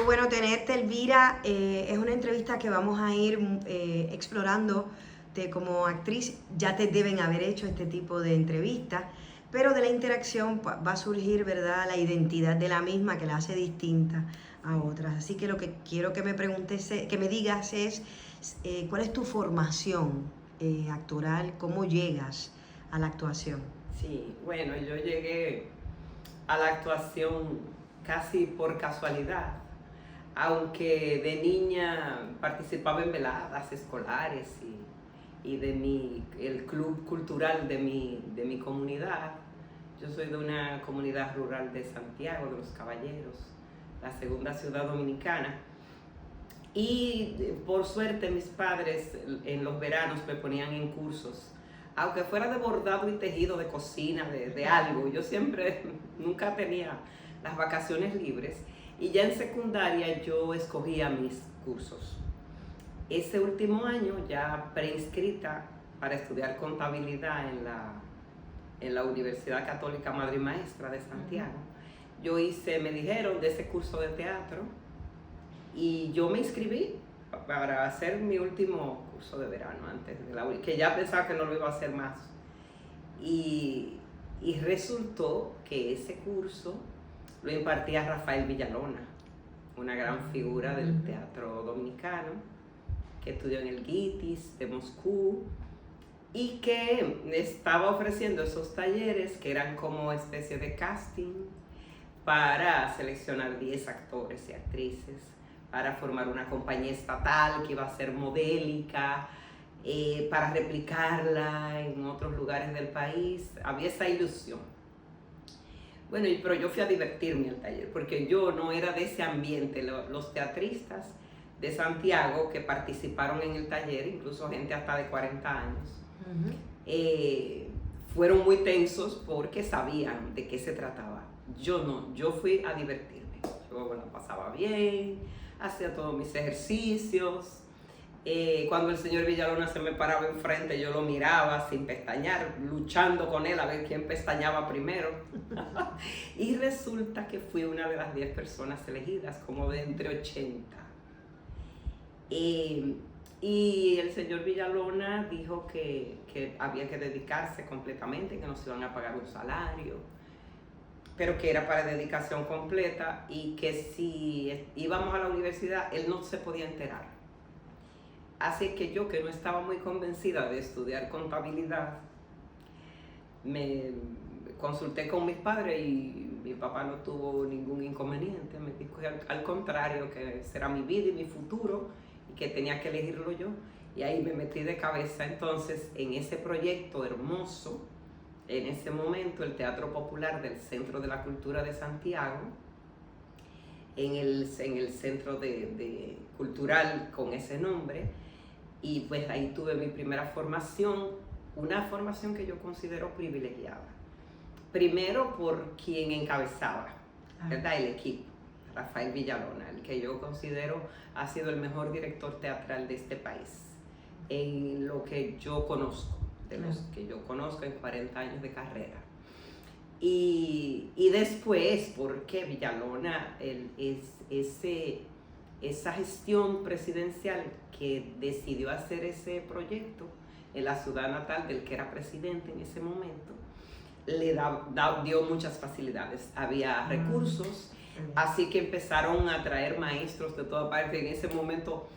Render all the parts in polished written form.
bueno tenerte, Elvira. Es una entrevista que vamos a ir explorando como actriz. Ya te deben haber hecho este tipo de entrevistas, pero de la interacción va a surgir, ¿verdad?, la identidad de la misma que la hace distinta a otras. Así que lo que quiero que me preguntes, que me digas es, ¿cuál es tu formación actoral? ¿Cómo llegas a la actuación? Sí, bueno, yo llegué a la actuación casi por casualidad, aunque de niña participaba en veladas escolares y el club cultural de mi comunidad. Yo soy de una comunidad rural de Santiago, de los Caballeros, la segunda ciudad dominicana. Y por suerte mis padres en los veranos me ponían en cursos, aunque fuera de bordado y tejido, de cocina, de algo. Yo siempre, nunca tenía las vacaciones libres. Y ya en secundaria yo escogía mis cursos. Ese último año, ya preinscrita para estudiar contabilidad en la Universidad Católica Madre y Maestra de Santiago, me dijeron de ese curso de teatro, y yo me inscribí para hacer mi último curso de verano antes de que ya pensaba que no lo iba a hacer más. Y resultó que ese curso lo impartía Rafael Villalona, una gran figura del teatro dominicano, que estudió en el GITIS de Moscú y que estaba ofreciendo esos talleres que eran como especie de casting para seleccionar 10 actores y actrices para formar una compañía estatal que iba a ser modélica, para replicarla en otros lugares del país. Había esa ilusión. Bueno, pero yo fui a divertirme al taller, porque yo no era de ese ambiente. Los teatristas de Santiago que participaron en el taller, incluso gente hasta de 40 años, fueron muy tensos porque sabían de qué se trataba. Yo no, yo fui a divertirme. Yo la pasaba bien, hacía todos mis ejercicios. Cuando el señor Villalona se me paraba enfrente, yo lo miraba sin pestañear, luchando con él a ver quién pestañaba primero. Y resulta que fui una de las 10 personas elegidas, como de entre 80. Y el señor Villalona dijo que había que dedicarse completamente, que nos iban a pagar un salario, pero que era para dedicación completa, y que si íbamos a la universidad, él no se podía enterar. Así que yo, que no estaba muy convencida de estudiar contabilidad, me consulté con mis padres y mi papá no tuvo ningún inconveniente. Me dijo al contrario, que esa era mi vida y mi futuro y que tenía que elegirlo yo. Y ahí me metí de cabeza entonces en ese proyecto hermoso. En ese momento, el Teatro Popular del Centro de la Cultura de Santiago, en el centro cultural con ese nombre. Y pues ahí tuve mi primera formación, una formación que yo considero privilegiada. Primero por quien encabezaba, ¿verdad?, el equipo, Rafael Villalona, el que yo considero ha sido el mejor director teatral de este país, en lo que yo conozco, de los que yo conozco en 40 años de carrera. Y después, porque Villalona, esa gestión presidencial que decidió hacer ese proyecto en la ciudad natal del que era presidente en ese momento, le dio muchas facilidades, había recursos, así que empezaron a traer maestros de toda parte. En ese momento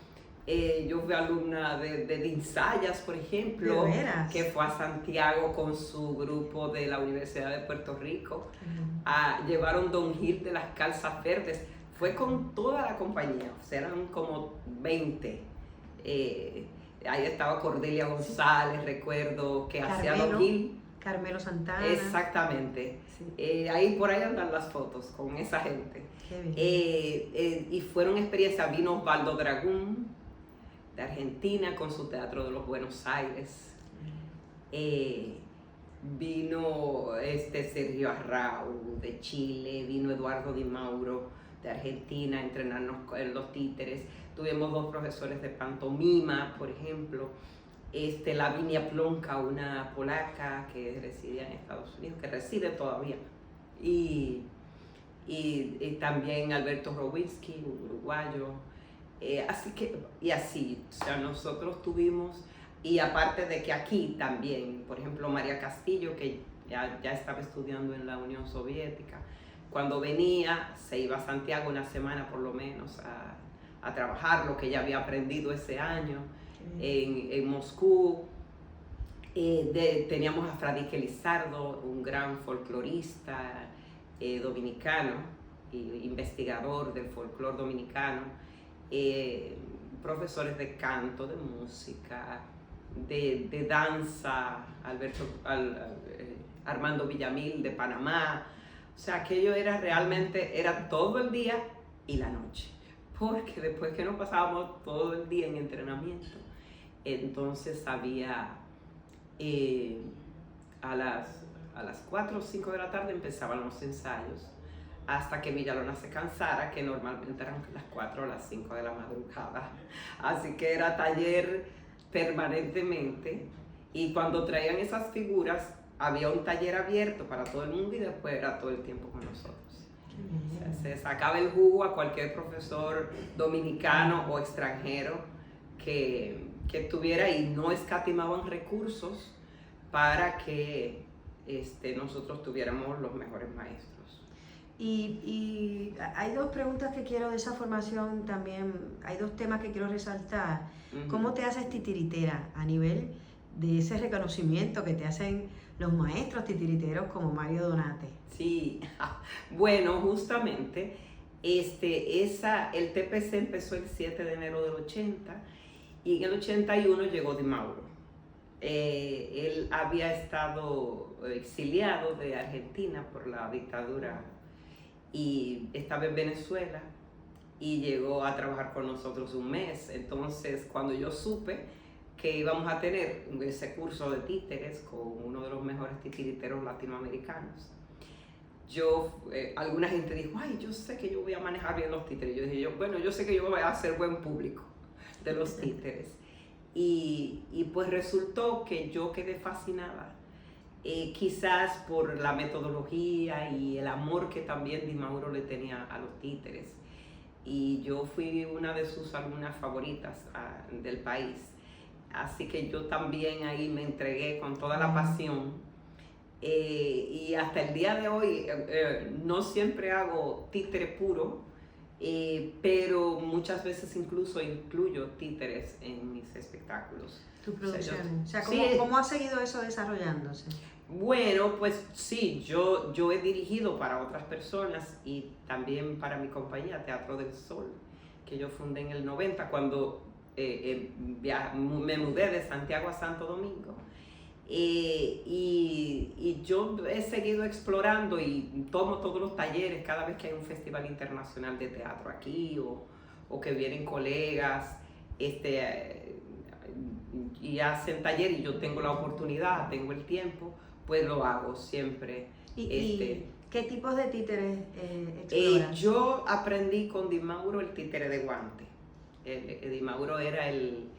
yo fui alumna de Insayas, por ejemplo, que fue a Santiago con su grupo de la Universidad de Puerto Rico. Llevaron Don Gil de las Calzas Verdes. Fue con toda la compañía, o sea, eran como 20. Ahí estaba Cordelia González, recuerdo, que hacía Don Gil. Carmelo Santana. Exactamente. Sí. Ahí por ahí andan las fotos con esa gente. Qué bien. Y fueron experiencias. Vino Osvaldo Dragún de Argentina con su Teatro de los Buenos Aires. Vino Sergio Arrau de Chile, vino Eduardo Di Mauro de Argentina a entrenarnos en los títeres. Tuvimos 2 profesores de pantomima, por ejemplo, Lavinia Plonka, una polaca que residía en Estados Unidos, que reside todavía. Y y también Alberto Robinski, un uruguayo. Así que, y así, o sea, nosotros tuvimos, y aparte de que aquí también, por ejemplo, María Castillo, que ya estaba estudiando en la Unión Soviética, cuando venía se iba a Santiago una semana por lo menos a trabajar lo que ella había aprendido ese año en Moscú. Teníamos a Fradique Lizardo, un gran folclorista dominicano, investigador del folclore dominicano, profesores de canto, de música, de danza, Armando Villamil de Panamá. O sea, aquello era realmente, era todo el día y la noche, porque después que nos pasábamos todo el día en entrenamiento, entonces había a las 4 o 5 de la tarde empezaban los ensayos hasta que Villalona se cansara, que normalmente eran las 4 o las 5 de la madrugada. Así que era taller permanentemente, y cuando traían esas figuras había un taller abierto para todo el mundo y después era todo el tiempo con nosotros. O sea, se sacaba el jugo a cualquier profesor dominicano o extranjero que estuviera, y no escatimaban recursos para que nosotros tuviéramos los mejores maestros. Y hay dos preguntas que quiero de esa formación también, hay dos temas que quiero resaltar. ¿Cómo te haces titiritera a nivel de ese reconocimiento que te hacen los maestros titiriteros como Mario Donate? Sí, bueno, justamente el TPC empezó el 7 de enero del 80 y en el 81 llegó Di Mauro. Él había estado exiliado de Argentina por la dictadura y estaba en Venezuela y llegó a trabajar con nosotros un mes. Entonces, cuando yo supe que íbamos a tener ese curso de títeres con uno de los mejores titiriteros latinoamericanos, alguna gente dijo, ay, yo sé que yo voy a manejar bien los títeres. Yo dije, bueno, yo sé que yo voy a hacer buen público de los títeres. Y pues resultó que yo quedé fascinada, quizás por la metodología y el amor que también Di Mauro le tenía a los títeres. Y yo fui una de sus alumnas favoritas del país. Así que yo también ahí me entregué con toda la pasión. Y hasta el día de hoy no siempre hago títere puro, pero muchas veces incluso incluyo títeres en mis espectáculos. Tu producción. Sí. ¿Cómo ha seguido eso desarrollándose? Bueno, pues sí, yo he dirigido para otras personas y también para mi compañía Teatro del Sol, que yo fundé en el 90 cuando me mudé de Santiago a Santo Domingo. Y yo he seguido explorando y tomo todos los talleres cada vez que hay un festival internacional de teatro aquí o que vienen colegas y hacen taller y yo tengo la oportunidad, tengo el tiempo, pues lo hago siempre. ¿Y qué tipos de títeres exploras? Yo aprendí con Di Mauro el títere de guante. Di Mauro era el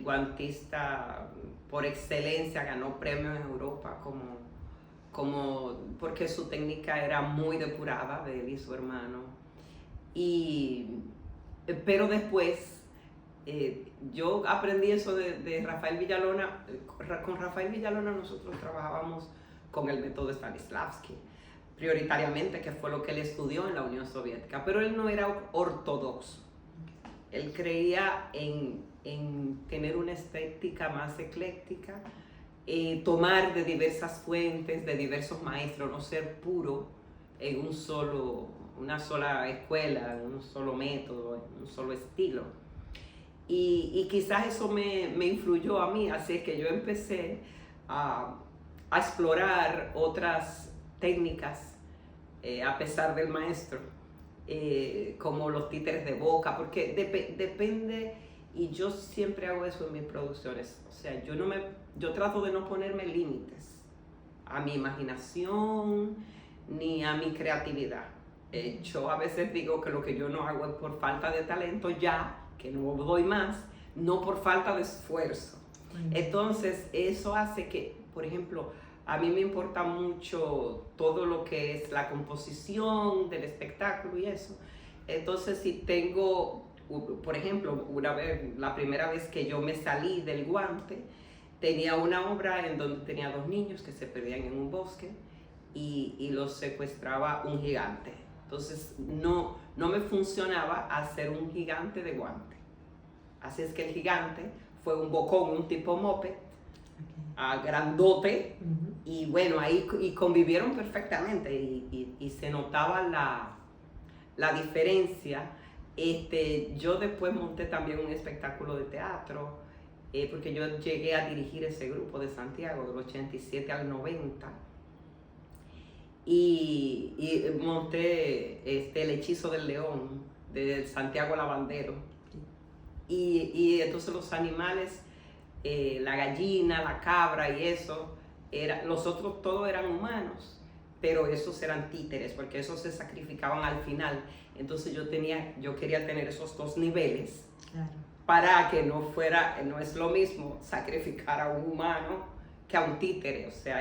guantista por excelencia, ganó premios en Europa porque su técnica era muy depurada, de él y su hermano. Pero después yo aprendí eso de Rafael Villalona. Con Rafael Villalona nosotros trabajábamos con el método Stanislavski, prioritariamente, que fue lo que él estudió en la Unión Soviética, pero él no era ortodoxo. Él creía en tener una estética más ecléctica, tomar de diversas fuentes, de diversos maestros, no ser puro en una sola escuela, en un solo método, en un solo estilo. Y quizás eso me influyó a mí, así que yo empecé a explorar otras técnicas a pesar del maestro. Como los títeres de boca, porque depende, y yo siempre hago eso en mis producciones. O sea, yo trato de no ponerme límites a mi imaginación ni a mi creatividad. Yo a veces digo que lo que yo no hago es por falta de talento, ya que no doy más, no por falta de esfuerzo. Entonces eso hace que, por ejemplo, a mí me importa mucho todo lo que es la composición del espectáculo y eso. Entonces, si tengo, por ejemplo, la primera vez que yo me salí del guante, tenía una obra en donde tenía dos niños que se perdían en un bosque y los secuestraba un gigante. Entonces, no me funcionaba hacer un gigante de guante. Así es que el gigante fue un bocón, un tipo moped, grandote, y bueno, ahí convivieron perfectamente y se notaba la diferencia. Yo después monté también un espectáculo de teatro, porque yo llegué a dirigir ese grupo de Santiago del 87 al 90 y monté El Hechizo del León de Santiago Lavandero. Y entonces los animales, la gallina, la cabra y eso, los otros todos eran humanos, pero esos eran títeres, porque esos se sacrificaban al final. Entonces yo quería tener esos dos niveles, claro, para que no es lo mismo sacrificar a un humano que a un títere. O sea,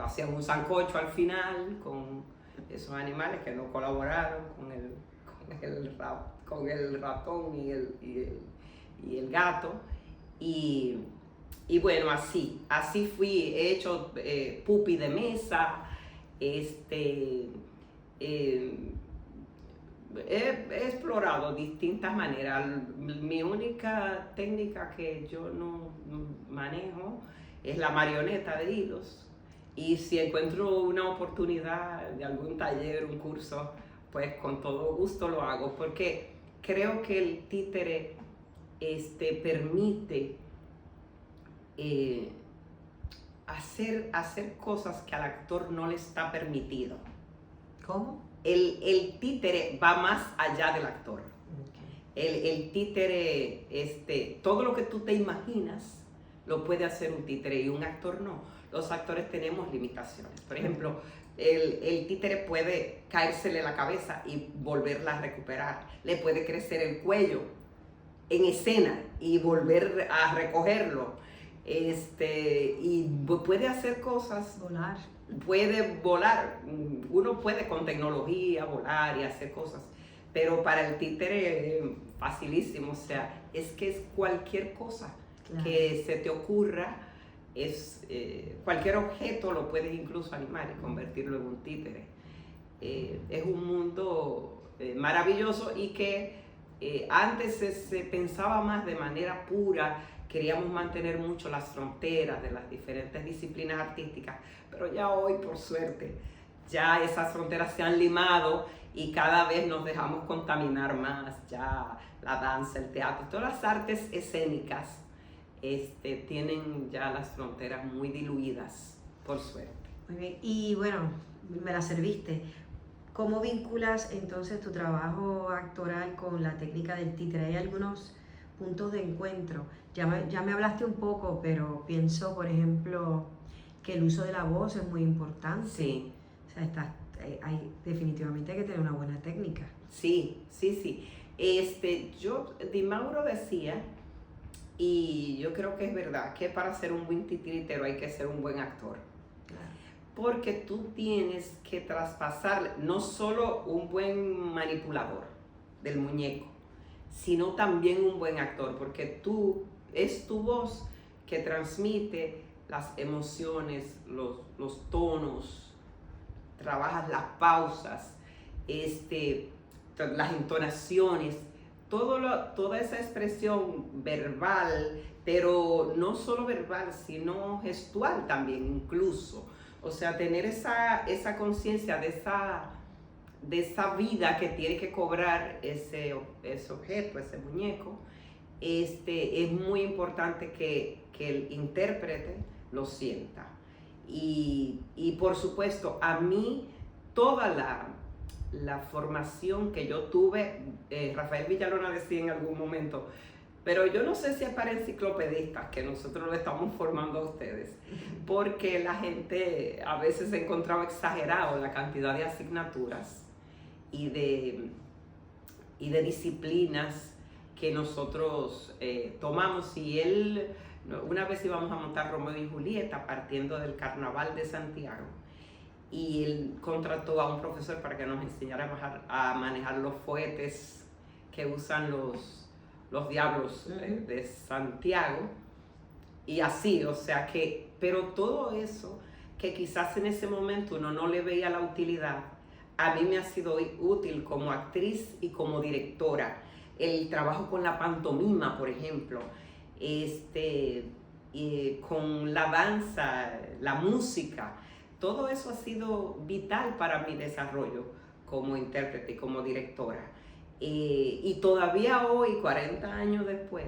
hacían un sancocho al final con esos animales que no colaboraron con el ratón y el gato. Y bueno, así fui, he hecho pupi de mesa, he explorado distintas maneras. Mi única técnica que yo no manejo es la marioneta de hilos, y si encuentro una oportunidad de algún taller, un curso, pues con todo gusto lo hago, porque creo que el títere permite hacer cosas que al actor no le está permitido. ¿Cómo? El títere va más allá del actor. Okay. El títere, todo lo que tú te imaginas lo puede hacer un títere y un actor no. Los actores tenemos limitaciones. Por ejemplo, el títere puede caérsele la cabeza y volverla a recuperar. Le puede crecer el cuello en escena y volver a recogerlo. Y puede hacer cosas. Volar. Puede volar. Uno puede con tecnología volar y hacer cosas. Pero para el títere facilísimo. O sea, es cualquier cosa, claro, que se te ocurra. Cualquier objeto lo puedes incluso animar y convertirlo en un títere. Es un mundo maravilloso, y que antes se pensaba más de manera pura. Queríamos mantener mucho las fronteras de las diferentes disciplinas artísticas, pero ya hoy, por suerte, ya esas fronteras se han limado y cada vez nos dejamos contaminar más. Ya la danza, el teatro, todas las artes escénicas tienen ya las fronteras muy diluidas, por suerte. Muy bien, y bueno, me la serviste. ¿Cómo vinculas entonces tu trabajo actoral con la técnica del títere? ¿Hay algunos puntos de encuentro? Ya me hablaste un poco, pero pienso, por ejemplo, que el uso de la voz es muy importante. Sí. O sea, definitivamente hay que tener una buena técnica. Sí. Di Mauro decía, y yo creo que es verdad, que para ser un buen titiritero hay que ser un buen actor. Claro. Porque tú tienes que traspasar no solo un buen manipulador del muñeco, sino también un buen actor, porque es tu voz que transmite las emociones, los tonos, trabajas las pausas, las entonaciones, toda esa expresión verbal, pero no solo verbal, sino gestual también incluso. O sea, tener esa conciencia de esa vida que tiene que cobrar ese objeto, ese muñeco. Es muy importante que el intérprete lo sienta. Y por supuesto, a mí toda la formación que yo tuve, Rafael Villalona decía en algún momento, pero yo no sé si es para enciclopedistas, que nosotros lo estamos formando a ustedes, porque la gente a veces se encontraba exagerado en la cantidad de asignaturas y de disciplinas que nosotros tomamos, y él Una vez íbamos a montar Romeo y Julieta partiendo del Carnaval de Santiago y él contrató a un profesor para que nos enseñara a manejar los fuetes que usan los diablos de Santiago y así, o sea que, pero todo eso que quizás en ese momento uno no le veía la utilidad, a mí me ha sido útil como actriz y como directora. El trabajo con la pantomima, por ejemplo, con la danza, la música, todo eso ha sido vital para mi desarrollo como intérprete y como directora. Y todavía hoy, 40 años después,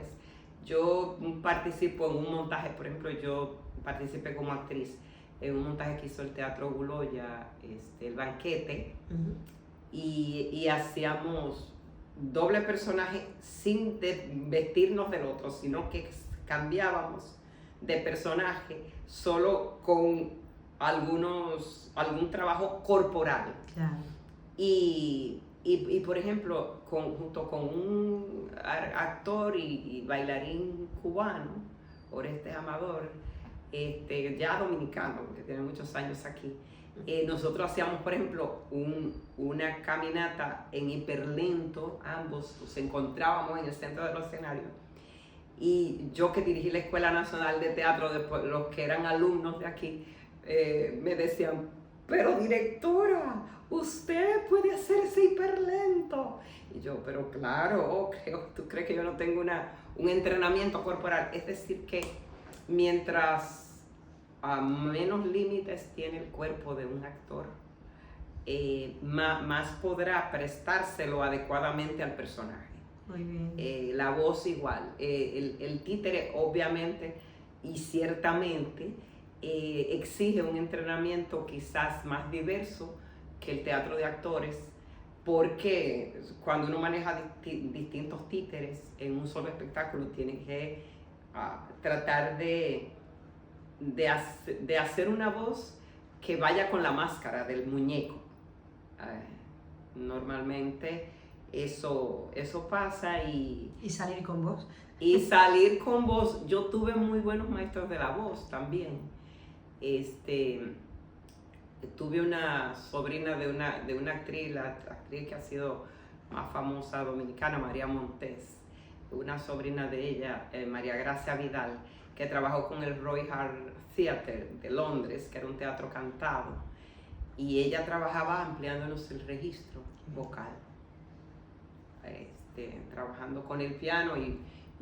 yo participo en un montaje, por ejemplo, yo participé como actriz en un montaje que hizo el Teatro Guloya, El Banquete, y hacíamos doble personaje sin vestirnos del otro, sino que cambiábamos de personaje solo con algún trabajo corporal. Claro. Y por ejemplo, junto con un actor y bailarín cubano, Orestes Amador, ya dominicano, porque tiene muchos años aquí, nosotros hacíamos, por ejemplo, una caminata en hiperlento, ambos nos encontrábamos en el centro del escenario, y yo que dirigí la Escuela Nacional de Teatro, después, los que eran alumnos de aquí, me decían, pero directora, usted puede hacer ese hiperlento. Y yo, pero claro, ¿tú crees que yo no tengo un entrenamiento corporal? Es decir, que mientras menos límites tiene el cuerpo de un actor, más podrá prestárselo adecuadamente al personaje. Muy bien. La voz igual, el títere obviamente y ciertamente exige un entrenamiento quizás más diverso que el teatro de actores, porque cuando uno maneja distintos títeres en un solo espectáculo, tiene que tratar de hacer una voz que vaya con la máscara del muñeco. Normalmente eso pasa y salir con voz. Y salir con voz. Yo tuve muy buenos maestros de la voz también. Tuve una sobrina de una actriz, la actriz que ha sido más famosa dominicana, María Montes, una sobrina de ella, María Gracia Vidal, que trabajó con el Royal Theatre de Londres, que era un teatro cantado, y ella trabajaba ampliándonos el registro vocal, trabajando con el piano y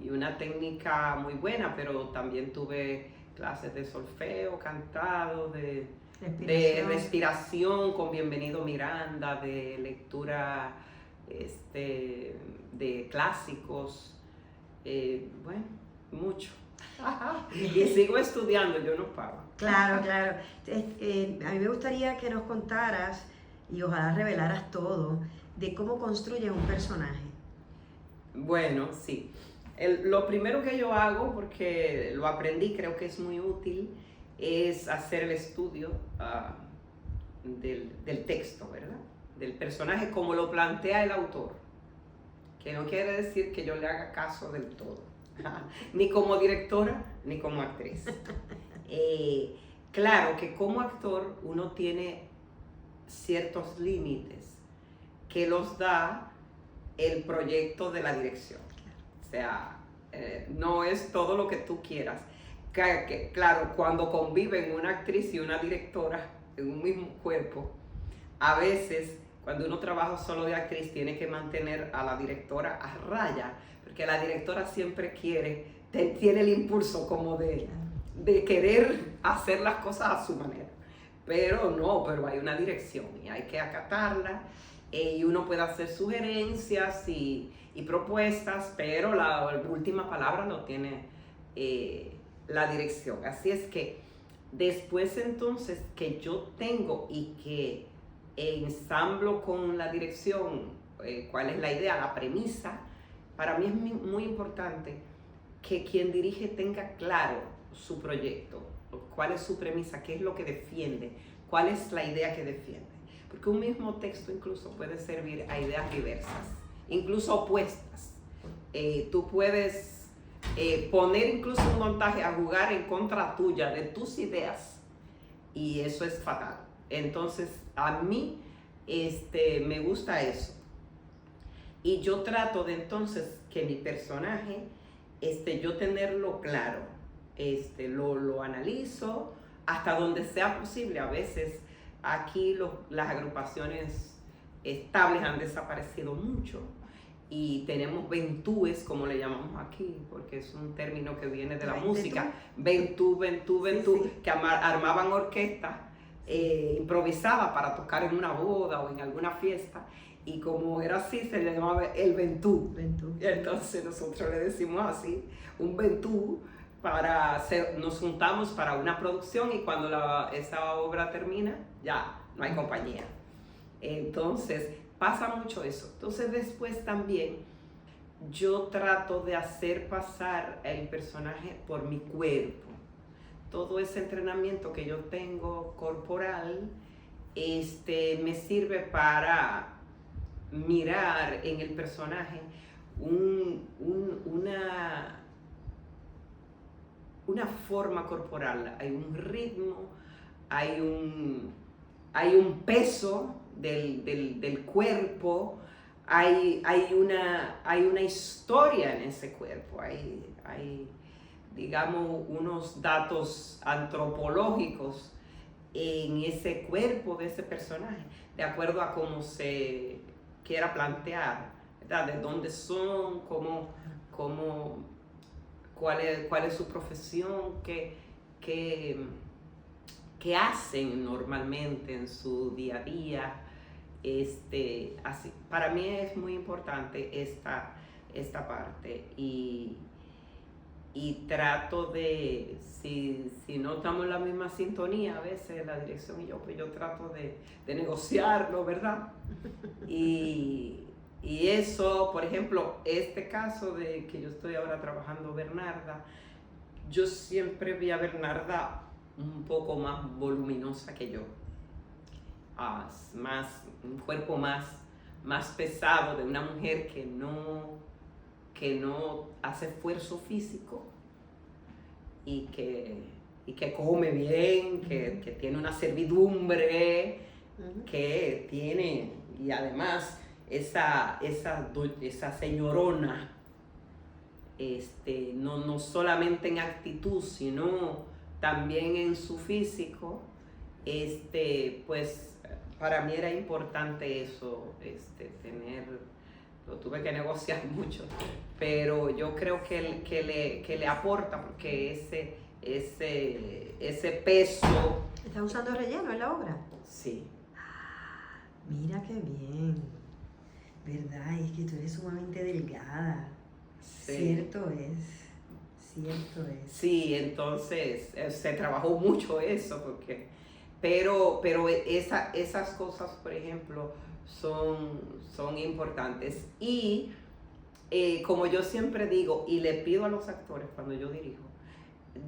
una técnica muy buena, pero también tuve clases de solfeo, cantado, de respiración con Bienvenido Miranda, de lectura de clásicos, bueno, mucho. Y sigo estudiando, yo no paro. Claro, claro. A mí me gustaría que nos contaras y ojalá revelaras todo de cómo construyes un personaje. Bueno, sí. Lo primero que yo hago, porque lo aprendí, creo que es muy útil, es hacer el estudio del texto, ¿verdad? Del personaje como lo plantea el autor, que no quiere decir que yo le haga caso del todo, ni como directora, ni como actriz. Claro que como actor uno tiene ciertos límites que los da el proyecto de la dirección. O sea, no es todo lo que tú quieras. Claro, cuando conviven una actriz y una directora en un mismo cuerpo, a veces cuando uno trabaja solo de actriz tiene que mantener a la directora a raya, porque la directora siempre tiene el impulso como de querer hacer las cosas a su manera. Pero hay una dirección y hay que acatarla, y uno puede hacer sugerencias y propuestas, pero la última palabra lo tiene la dirección. Así es que después entonces que yo tengo y que ensamblo con la dirección cuál es la idea, la premisa, para mí es muy importante que quien dirige tenga claro su proyecto, cuál es su premisa, qué es lo que defiende, cuál es la idea que defiende. Porque un mismo texto incluso puede servir a ideas diversas, incluso opuestas. Tú puedes poner incluso un montaje a jugar en contra tuya, de tus ideas, y eso es fatal. Entonces, a mí me gusta eso. Y yo trato de entonces que mi personaje, yo tenerlo claro, lo analizo hasta donde sea posible. A veces aquí las agrupaciones estables han desaparecido mucho y tenemos ventúes, como le llamamos aquí, porque es un término que viene de la música, ventú, Sí. que armaban orquestas improvisadas para tocar en una boda o en alguna fiesta, y como era así, se le llamaba el ventú. Y entonces nosotros le decimos así, un ventú, nos juntamos para una producción, y cuando esa obra termina, ya no hay compañía. Entonces, pasa mucho eso. Entonces, después también yo trato de hacer pasar el personaje por mi cuerpo. Todo ese entrenamiento que yo tengo corporal, me sirve para mirar en el personaje una forma corporal, hay un ritmo, hay un peso del cuerpo, hay una historia en ese cuerpo, hay, digamos, unos datos antropológicos en ese cuerpo de ese personaje, de acuerdo a cómo se quiera plantear, ¿verdad? De dónde son, cuál es su profesión, qué hacen normalmente en su día a día. Así, para mí es muy importante esta parte, y trato de, si no estamos en la misma sintonía, a veces la dirección y yo, pues yo trato de negociarlo, ¿verdad? Y eso, por ejemplo, este caso de que yo estoy ahora trabajando Bernarda, yo siempre vi a Bernarda un poco más voluminosa que yo, un cuerpo más pesado, de una mujer que no hace esfuerzo físico, y que come bien, que tiene una servidumbre, que tiene, y además esa señorona, no solamente en actitud, sino también en su físico, pues para mí era importante eso, lo tuve que negociar mucho, pero yo creo que le aporta, porque ese peso. ¿Estás usando relleno en la obra? Sí. Mira qué bien, ¿verdad? Es que tú eres sumamente delgada. Sí. Cierto es. Sí, entonces se trabajó mucho eso, pero esas cosas, por ejemplo, son importantes. Y como yo siempre digo, y le pido a los actores cuando yo dirijo,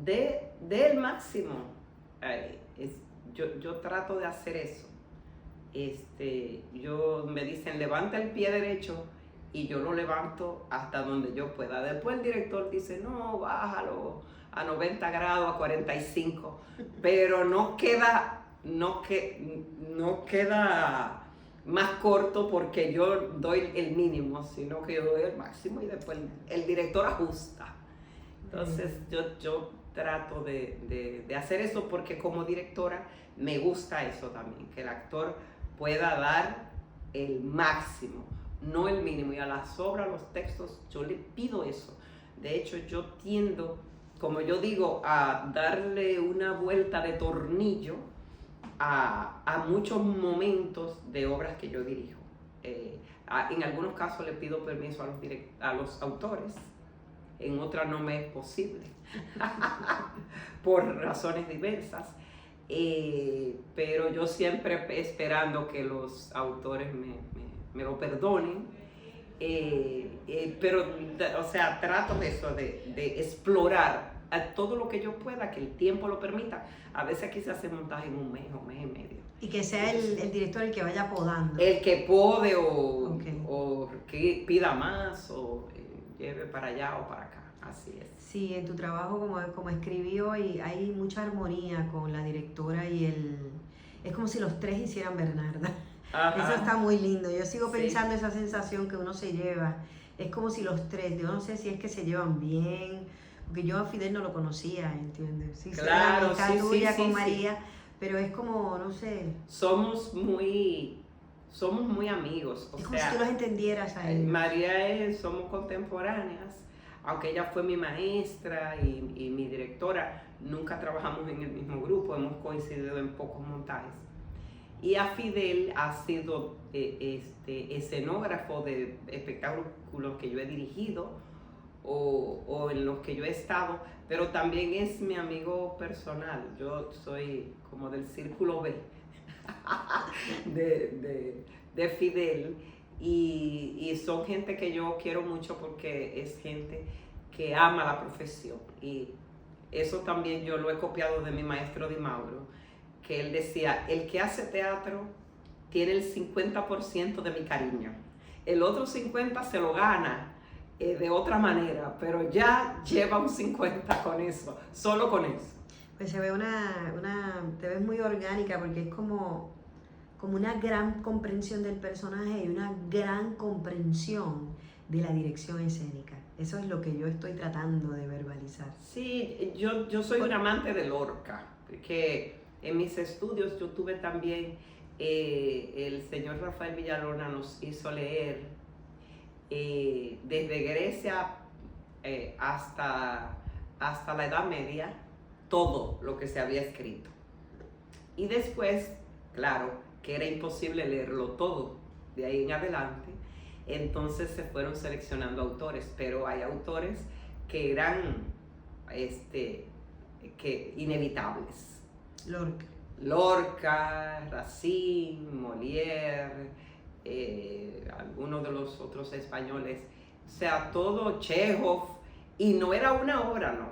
de el máximo. Yo trato de hacer eso. Me dicen, levanta el pie derecho, y yo lo levanto hasta donde yo pueda. Después el director dice, no, bájalo a 90 grados, a 45, pero no queda más corto porque yo doy el mínimo, sino que yo doy el máximo, y después el director ajusta. Entonces yo trato de hacer eso, porque como directora me gusta eso también, que el actor pueda dar el máximo, no el mínimo. Y a las obras, los textos, yo le pido eso. De hecho, yo tiendo, como yo digo, a darle una vuelta de tornillo a muchos momentos de obras que yo dirijo. En algunos casos le pido permiso a los autores, en otras no me es posible, por razones diversas. Pero yo siempre esperando que los autores me lo perdonen, pero, o sea, trato de eso, de explorar a todo lo que yo pueda, que el tiempo lo permita. A veces aquí se hace montaje en un mes o mes y medio. Y que sea el director el que vaya podando. El que pode, Okay. o que pida más, o lleve para allá o para acá. Así es. Sí, en tu trabajo como escribí hoy hay mucha armonía con la directora y es como si los tres hicieran Bernarda. Ajá. Eso está muy lindo. Yo sigo Sí. pensando esa sensación que uno se lleva. Es como si los tres, yo no sé si es que se llevan bien, porque yo a Fidel no lo conocía, ¿entiendes? Sí, sé Claro, la amistad sí, tuya sí, con sí, María, pero es como, no sé, somos muy amigos. O es como si sea, tú los entendieras a ellos. Somos contemporáneas, aunque ella fue mi maestra y mi directora, nunca trabajamos en el mismo grupo, hemos coincidido en pocos montajes. Y a Fidel ha sido escenógrafo de espectáculos que yo he dirigido o en los que yo he estado, pero también es mi amigo personal. Yo soy como del círculo B de Fidel y son gente que yo quiero mucho porque es gente que ama la profesión y eso también yo lo he copiado de mi maestro Di Mauro, que él decía, el que hace teatro tiene el 50% de mi cariño, el otro 50% se lo gana de otra manera, pero ya lleva un 50 con eso, solo con eso. Pues se ve te ves muy orgánica porque es como una gran comprensión del personaje y una gran comprensión de la dirección escénica. Eso es lo que yo estoy tratando de verbalizar. Sí, yo soy un amante de Lorca, porque en mis estudios yo tuve también, el señor Rafael Villalona nos hizo leer desde Grecia hasta la Edad Media todo lo que se había escrito. Y después, claro, que era imposible leerlo todo de ahí en adelante, entonces se fueron seleccionando autores, pero hay autores que eran inevitables. Lorca, Racine, Molière, algunos de los otros españoles, o sea, todo, Chekhov, y no era una obra, no,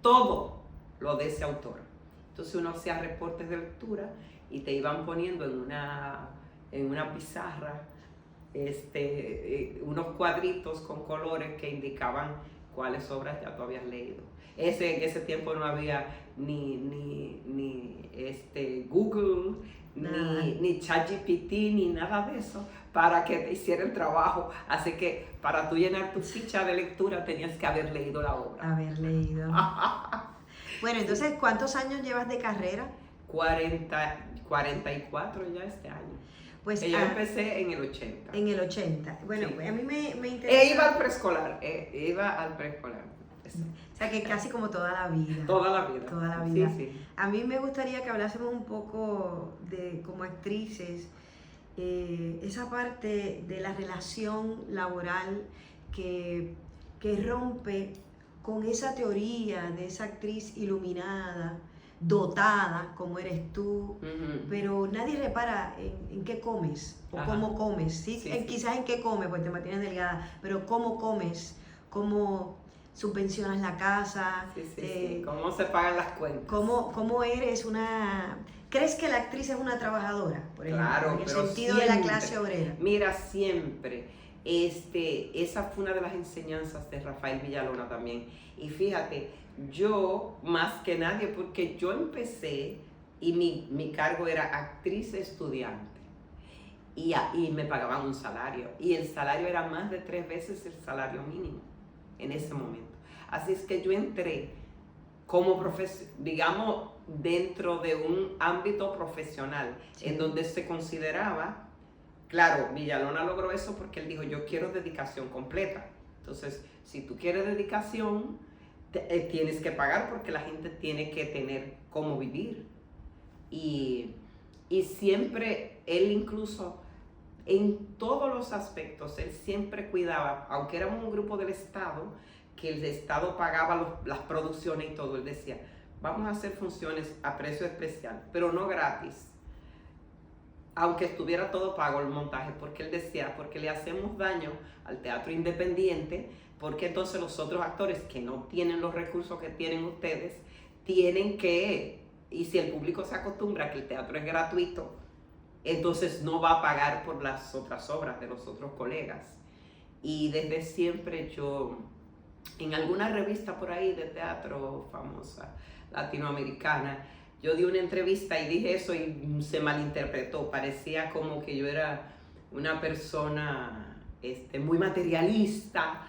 todo lo de ese autor. Entonces uno hacía reportes de lectura y te iban poniendo en una pizarra unos cuadritos con colores que indicaban cuáles obras ya tú habías leído. En ese tiempo no había ni Google, ni ChatGPT, ni nada de eso para que te hiciera el trabajo. Así que para tú llenar tu ficha de lectura tenías que haber leído la obra. Haber leído. Bueno, entonces, ¿cuántos años llevas de carrera? 44 ya este año. Pues yo empecé en el 80. En el 80. Bueno, sí. Pues a mí me interesa. Iba al preescolar. O sea, que casi como toda la vida. Toda la vida. Toda la vida. Sí, sí. A mí me gustaría que hablásemos un poco de, como actrices, esa parte de la relación laboral que rompe con esa teoría de esa actriz iluminada, dotada, como eres tú, pero nadie repara en qué comes o cómo comes. ¿Sí? Quizás en qué comes, pues te mantienes delgada, pero cómo comes, cómo subvencionas la casa. Sí. ¿Cómo se pagan las cuentas? ¿Cómo eres una... ¿Crees que la actriz es una trabajadora, por ejemplo, claro, en el sentido de la clase obrera? Mira, siempre. Esa fue una de las enseñanzas de Rafael Villalona también. Y fíjate, yo más que nadie, porque yo empecé y mi cargo era actriz estudiante y me pagaban un salario y el salario era más de 3 veces el salario mínimo en ese momento. Así es que yo entré como digamos, dentro de un ámbito profesional, sí, en donde se consideraba, claro, Villalona logró eso porque él dijo, yo quiero dedicación completa. Entonces, si tú quieres dedicación, tienes que pagar porque la gente tiene que tener cómo vivir. Y siempre, él incluso, en todos los aspectos, él siempre cuidaba, aunque éramos un grupo del Estado, que el Estado pagaba las producciones y todo, él decía, vamos a hacer funciones a precio especial, pero no gratis, aunque estuviera todo pago el montaje, porque él decía, porque le hacemos daño al teatro independiente, porque entonces los otros actores que no tienen los recursos que tienen ustedes, tienen que, y si el público se acostumbra a que el teatro es gratuito, entonces no va a pagar por las otras obras de los otros colegas. Y desde siempre yo en alguna revista por ahí de teatro famosa, latinoamericana, yo di una entrevista y dije eso y se malinterpretó. Parecía como que yo era una persona muy materialista,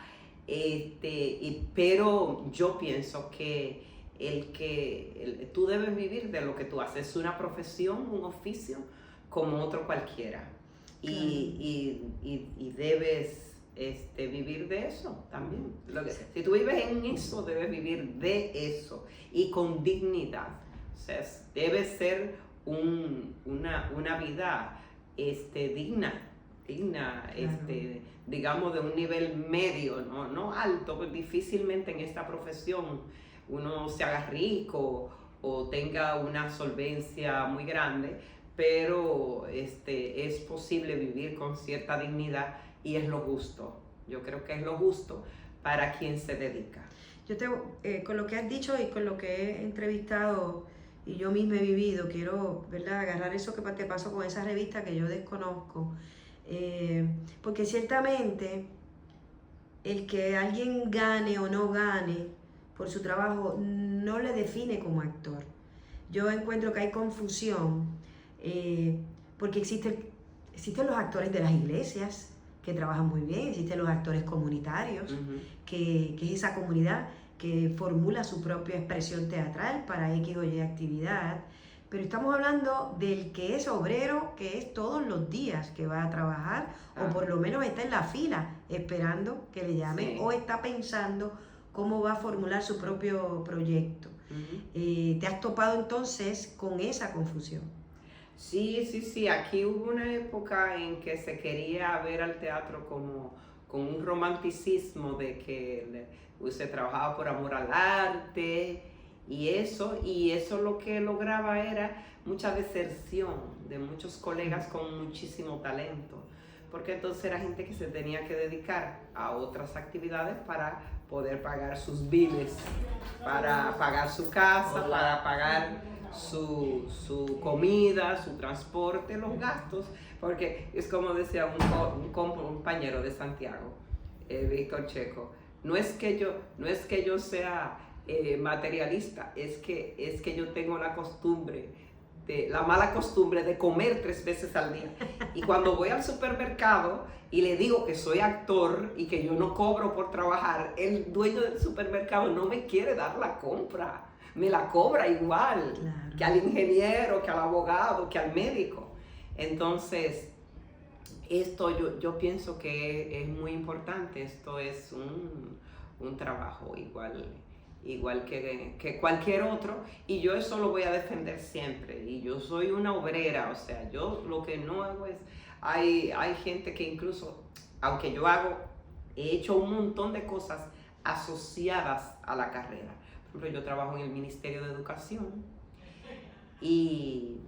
pero yo pienso que tú debes vivir de lo que tú haces. Es una profesión, un oficio como otro cualquiera. Y debes vivir de eso también. Si tú vives en eso, debes vivir de eso y con dignidad. O sea, debe ser una vida digna, digamos de un nivel medio, no alto, pues difícilmente en esta profesión uno se haga rico o tenga una solvencia muy grande, pero es posible vivir con cierta dignidad y es lo justo. Yo creo que es lo justo para quien se dedica. Con lo que has dicho y con lo que he entrevistado y yo misma he vivido, quiero, ¿verdad?, agarrar eso que te pasó con esa revista que yo desconozco, porque ciertamente el que alguien gane o no gane por su trabajo no le define como actor. Yo encuentro que hay confusión, porque existen los actores de las iglesias que trabajan muy bien, existen los actores comunitarios, que es esa comunidad que formula su propia expresión teatral para X o Y actividad, pero estamos hablando del que es obrero, que es todos los días que va a trabajar, o por lo menos está en la fila esperando que le llamen, o está pensando cómo va a formular su propio proyecto. ¿Te has topado entonces con esa confusión? Sí, aquí hubo una época en que se quería ver al teatro como con un romanticismo de que se trabajaba por amor al arte y eso lo que lograba era mucha deserción de muchos colegas con muchísimo talento, porque entonces era gente que se tenía que dedicar a otras actividades para poder pagar sus biles, para pagar su casa, para pagar su comida, su transporte, los gastos, porque es como decía un compañero de Santiago, Víctor Checo, no es que yo sea materialista, es que yo tengo la mala costumbre de comer 3 veces al día. Y cuando voy al supermercado y le digo que soy actor y que yo no cobro por trabajar, el dueño del supermercado no me quiere dar la compra. Me la cobra igual, claro, que al ingeniero, que al abogado, que al médico. Entonces, esto yo pienso que es muy importante. Esto es un trabajo igual que cualquier otro, y yo eso lo voy a defender siempre. Y yo soy una obrera, o sea, yo lo que no hago es, hay gente que incluso, aunque he hecho un montón de cosas asociadas a la carrera. Por ejemplo, yo trabajo en el Ministerio de Educación y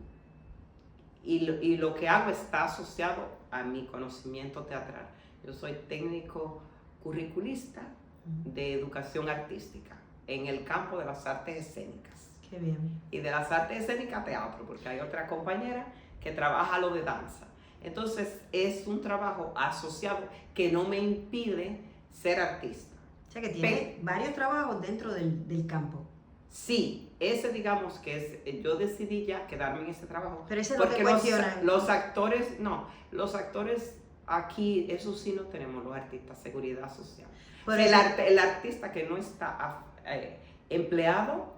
lo que hago está asociado a mi conocimiento teatral. Yo soy técnico curriculista de educación artística en el campo de las artes escénicas. Qué bien. Y de las artes escénicas teatro, porque hay otra compañera que trabaja lo de danza. Entonces es un trabajo asociado que no me impide ser artista. O sea que tiene varios trabajos dentro del campo. Sí, ese digamos que yo decidí ya quedarme en ese trabajo. Pero ese no te cuestionan. Los actores aquí, eso sí no tenemos, los artistas, seguridad social. El artista que no está empleado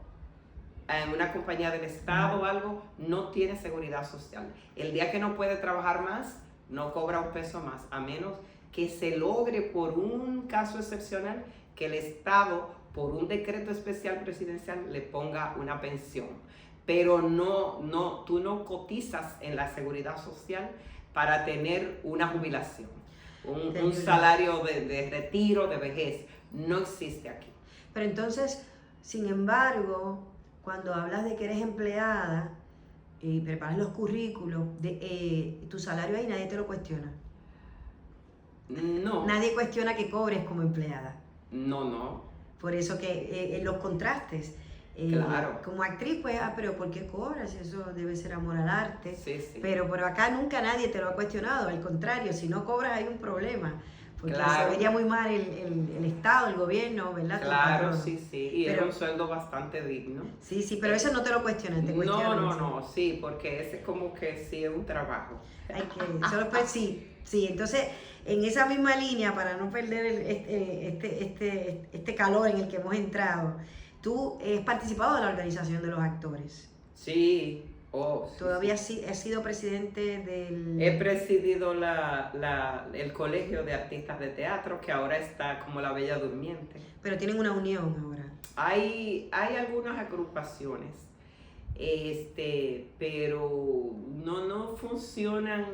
en una compañía del Estado o algo, no tiene seguridad social. El día que no puede trabajar más, no cobra un peso más, a menos que se logre por un caso excepcional que el Estado, por un decreto especial presidencial, le ponga una pensión. Pero tú no cotizas en la seguridad social para tener una jubilación, un salario de retiro, de vejez. No existe aquí. Pero entonces, sin embargo, cuando hablas de que eres empleada y preparas los currículos, tu salario ahí nadie te lo cuestiona. No. Nadie cuestiona que cobres como empleada. No. Por eso que los contrastes. Claro. Como actriz, pues, pero ¿por qué cobras? Eso debe ser amor al arte. Sí. Pero acá nunca nadie te lo ha cuestionado. Al contrario, si no cobras hay un problema. porque Claro. se veía muy mal el Estado, el gobierno, ¿verdad? Con Claro, patrono. sí, sí, y era Pero, un sueldo bastante digno. sí, sí, pero eso no te lo cuestionan, te No, cuestionan. no, Sí. no, sí, porque ese como que sí es un trabajo. Hay que, solo pues sí, sí, entonces en esa misma línea, para no perder este calor en el que hemos entrado, tú has participado de la organización de los actores. Sí, oh, sí, Todavía sí. has sido presidente He del... presidido el Colegio de Artistas de Teatro, que ahora está como la Bella Durmiente. Pero tienen una unión ahora. Hay algunas agrupaciones, pero no funcionan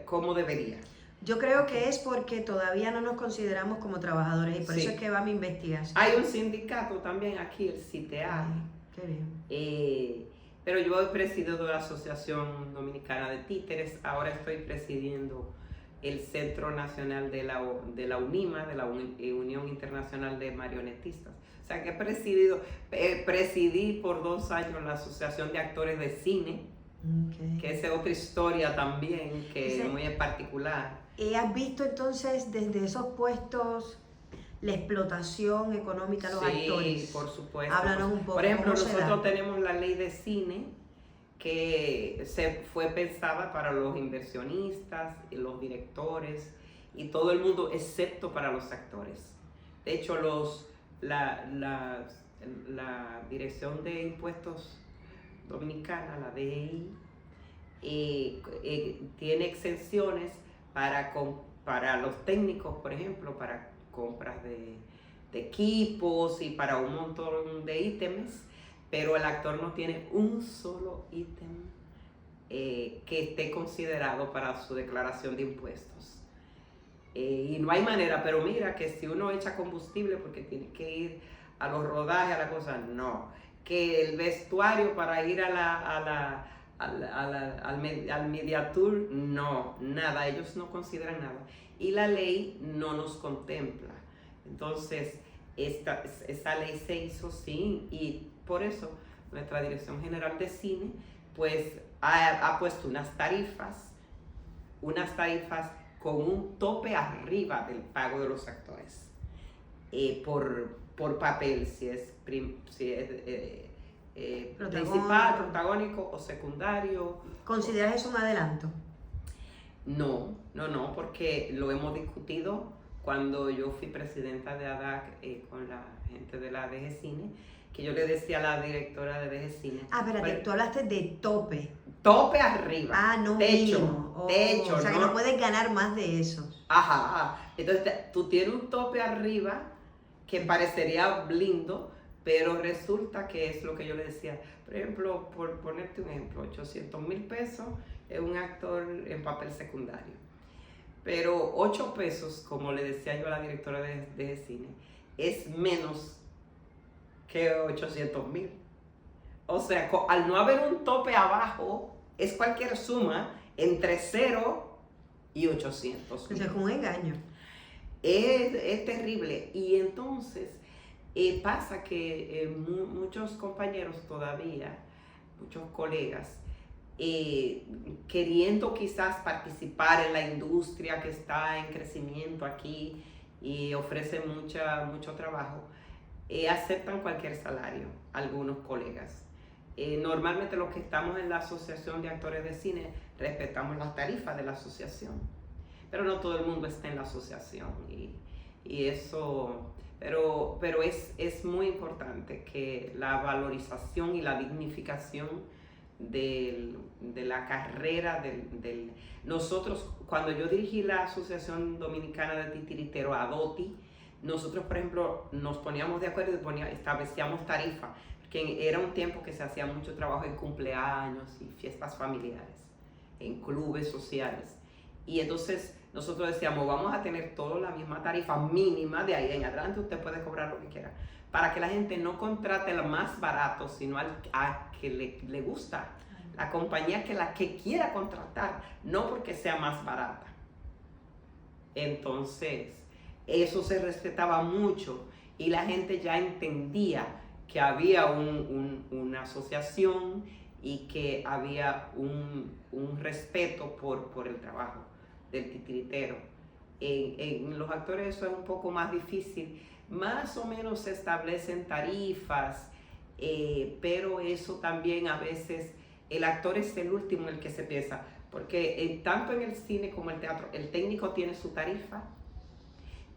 como debería. Yo creo que es porque todavía no nos consideramos como trabajadores y por Sí. eso es que va mi investigación. Hay un sindicato también aquí, el CITEA. Ay, qué bien. Pero yo he presidido la Asociación Dominicana de Títeres, ahora estoy presidiendo el Centro Nacional de la UNIMA, de la Unión Internacional de Marionetistas. O sea que presidí por 2 años la Asociación de Actores de Cine, Okay. que esa es otra historia también, que es muy particular. ¿Has visto entonces desde esos puestos la explotación económica de los actores? Sí, por supuesto. Háblanos un poco. Por ejemplo, ¿cómo se da? nosotros tenemos la ley de cine que fue pensada para los inversionistas, y los directores y todo el mundo, excepto para los actores. De hecho, la Dirección de Impuestos Dominicana, la DGI, tiene exenciones para los técnicos, por ejemplo, para compras de equipos y para un montón de ítems, pero el actor no tiene un solo ítem que esté considerado para su declaración de impuestos. Y no hay manera, pero mira que si uno echa combustible porque tiene que ir a los rodajes, a la cosa, no. Que el vestuario para ir al Media Tour, no, nada, ellos no consideran nada. Y la ley no nos contempla. Entonces, esa ley se hizo sí, y por eso nuestra Dirección General de Cine pues ha puesto unas tarifas con un tope arriba del pago de los actores por papel, si es principal, protagónico o secundario. ¿Consideras eso un adelanto? No, porque lo hemos discutido cuando yo fui presidenta de ADAC con la gente de la DG Cine, que yo le decía a la directora de DG Cine. Ah, espérate, tú hablaste de tope. Tope arriba. Ah, no mínimo. Techo. O sea, que no puedes ganar más de eso. Ajá. Entonces, tú tienes un tope arriba que parecería lindo, pero resulta que es lo que yo le decía. Por ejemplo, por ponerte un ejemplo, 800,000 pesos es un actor en papel secundario. Pero 8 pesos, como le decía yo a la directora de cine, es menos que 800,000. O sea, al no haber un tope abajo, es cualquier suma entre 0 y 800,000. O sea, es como un engaño. Es terrible. Y entonces pasa que muchos compañeros todavía, muchos colegas, queriendo quizás participar en la industria que está en crecimiento aquí y ofrece mucho trabajo, aceptan cualquier salario, algunos colegas. Normalmente los que estamos en la Asociación de Actores de Cine respetamos las tarifas de la asociación, pero no todo el mundo está en la asociación y eso, pero es muy importante que la valorización y la dignificación de la carrera nosotros, cuando yo dirigí la Asociación Dominicana de Titiritero, ADOTI, nosotros, por ejemplo, nos poníamos de acuerdo y establecíamos tarifas, porque era un tiempo que se hacía mucho trabajo en cumpleaños y fiestas familiares, en clubes sociales. Y entonces nosotros decíamos, vamos a tener toda la misma tarifa mínima, de ahí en adelante usted puede cobrar lo que quiera, para que la gente no contrate lo más barato, sino a que le gusta, la compañía que quiera contratar, no porque sea más barata. Entonces, eso se respetaba mucho y la gente ya entendía que había una asociación y que había un respeto por el trabajo del titiritero. En los actores eso es un poco más difícil. Más o menos se establecen tarifas, pero eso también a veces el actor es el último en el que se piensa, porque tanto en el cine como el teatro, el técnico tiene su tarifa,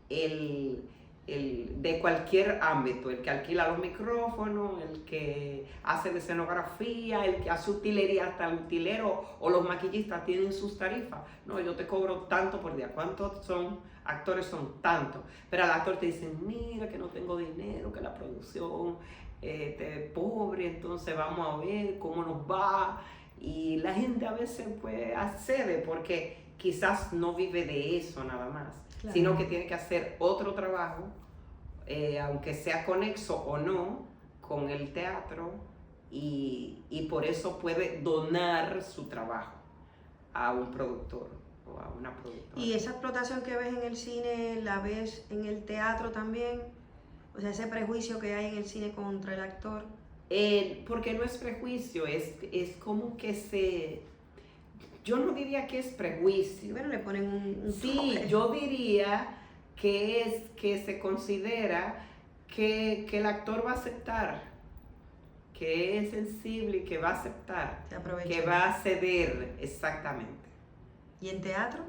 de cualquier ámbito, el que alquila los micrófonos, el que hace la escenografía, el que hace utilería, hasta el utilero o los maquillistas tienen sus tarifas. No, yo te cobro tanto por día. ¿Cuántos son actores? Son tantos. Pero al actor te dicen, mira que no tengo dinero, que la producción es pobre, entonces vamos a ver cómo nos va. Y la gente a veces pues accede porque quizás no vive de eso nada más. Claro. Sino que tiene que hacer otro trabajo, aunque sea conexo o no, con el teatro, y por eso puede donar su trabajo a un productor o a una productora. ¿Y esa explotación que ves en el cine la ves en el teatro también? O sea, ese prejuicio que hay en el cine contra el actor. Porque no es prejuicio, es como que yo no diría que es prejuicio. Bueno, le ponen un sí, toque. Yo diría que se considera que el actor va a aceptar, que es sensible y que va a aceptar, que va a ceder, exactamente. ¿Y en teatro?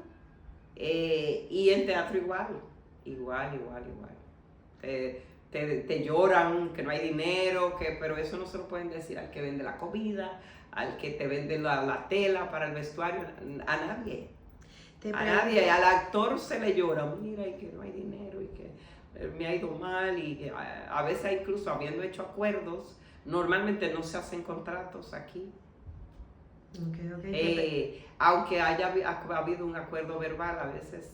Y en teatro igual. Te lloran, que no hay dinero, pero eso no se lo pueden decir al que vende la comida, al que te vende la tela para el vestuario, a nadie. A nadie, al actor se le llora, mira, y que no hay dinero, y que me ha ido mal, y a veces incluso habiendo hecho acuerdos, normalmente no se hacen contratos aquí. Aunque haya habido un acuerdo verbal, a veces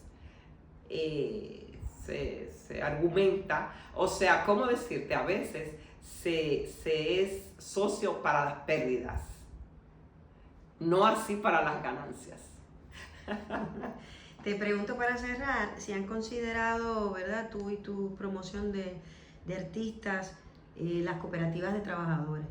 se argumenta, o sea, ¿cómo decirte? A veces se es socio para las pérdidas, no así para las ganancias. Te pregunto para cerrar, si han considerado, ¿verdad?, tú y tu promoción de artistas, las cooperativas de trabajadores.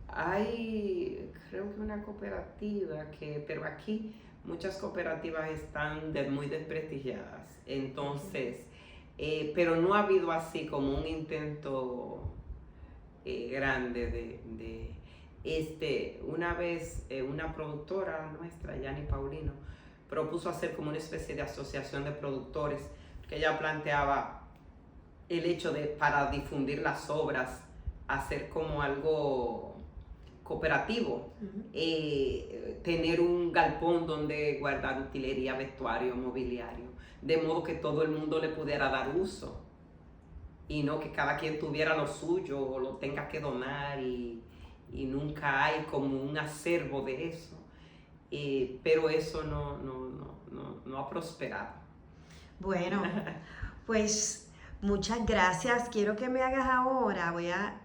Hay, creo que una cooperativa pero aquí muchas cooperativas están muy desprestigiadas, entonces, pero no ha habido así como un intento grande una vez una productora nuestra, Yani Paulino, propuso hacer como una especie de asociación de productores, que ella planteaba el hecho de, para difundir las obras, hacer como algo cooperativo, tener un galpón donde guardar utilería, vestuario, mobiliario, de modo que todo el mundo le pudiera dar uso, y no que cada quien tuviera lo suyo o lo tenga que donar, y nunca hay como un acervo de eso, pero eso no ha prosperado. Bueno, pues muchas gracias. Quiero que me hagas ahora, voy a